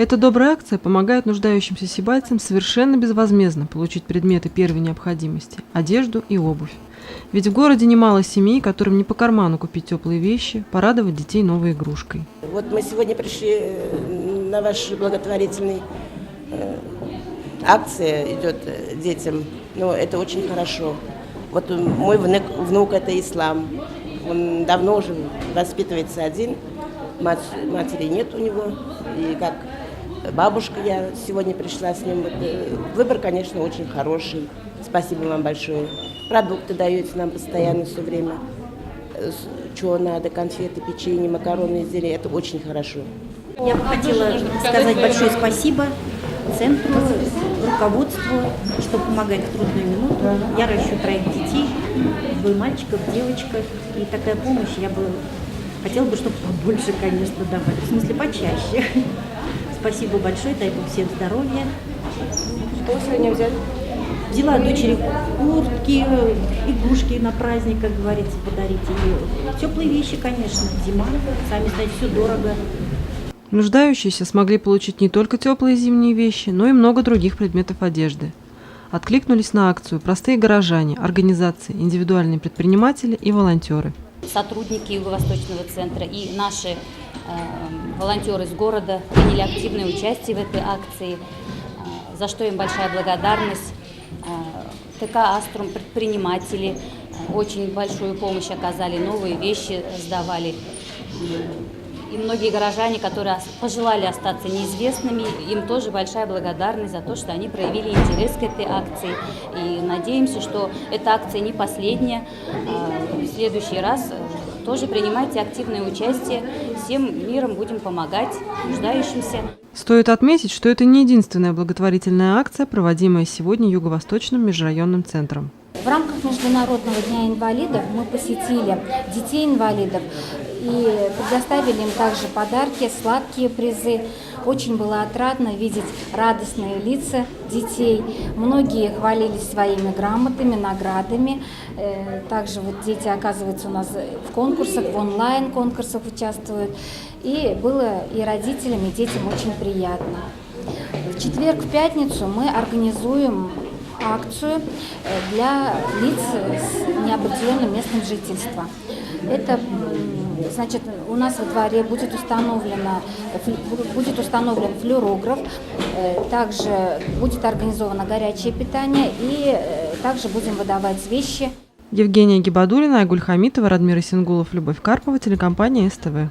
Эта добрая акция помогает нуждающимся сибайцам совершенно безвозмездно получить предметы первой необходимости – одежду и обувь. Ведь в городе немало семей, которым не по карману купить теплые вещи, порадовать детей новой игрушкой. Вот мы сегодня пришли на ваш благотворительный акция идет детям, но это очень хорошо. Вот мой внук это ислам, он давно уже воспитывается один, матери нет у него, и как бабушка я сегодня пришла с ним. Вот, выбор, конечно, очень хороший, спасибо вам большое. Продукты даете нам постоянно все время, чего надо, конфеты, печенье, макароны, изделия, это очень хорошо. Я бы хотела сказать большое спасибо центру, руководству, что помогает в трудную минуту. Я ращу 3 детей, 2 мальчиков, девочка. И такая помощь я бы хотела бы, чтобы побольше, конечно, давали. В смысле, почаще. Спасибо большое, дай Бог всем здоровья. Что вы сегодня взяли? Взяла дочери куртки, игрушки на праздник, как говорится, подарить. И теплые вещи, конечно, зима, сами знаете, все дорого. Нуждающиеся смогли получить не только теплые зимние вещи, но и много других предметов одежды. Откликнулись на акцию простые горожане, организации, индивидуальные предприниматели и волонтеры. Сотрудники Юго-Восточного центра и наши волонтеры из города приняли активное участие в этой акции, за что им большая благодарность. ТК «Аструм», предприниматели очень большую помощь оказали, новые вещи сдавали. И многие горожане, которые пожелали остаться неизвестными, им тоже большая благодарность за то, что они проявили интерес к этой акции. И надеемся, что эта акция не последняя. В следующий раз тоже принимайте активное участие. Всем миром будем помогать нуждающимся. Стоит отметить, что это не единственная благотворительная акция, проводимая сегодня Юго-Восточным межрайонным центром. В рамках Международного дня инвалидов мы посетили детей-инвалидов и предоставили им также подарки, сладкие призы. Очень было отрадно видеть радостные лица детей. Многие хвалились своими грамотами, наградами. Также вот дети, оказывается, у нас в конкурсах, в онлайн-конкурсах участвуют. И было и родителям, и детям очень приятно. В четверг, в пятницу мы организуем акцию для лиц с неопределенным местом жительства. Это, значит, у нас во дворе будет установлен флюорограф, также будет организовано горячее питание и также будем выдавать вещи. Евгения Гибадуллина, Айгуль Хамитова, Радмир Исенгулов, Любовь Карпова, телекомпания СТВ.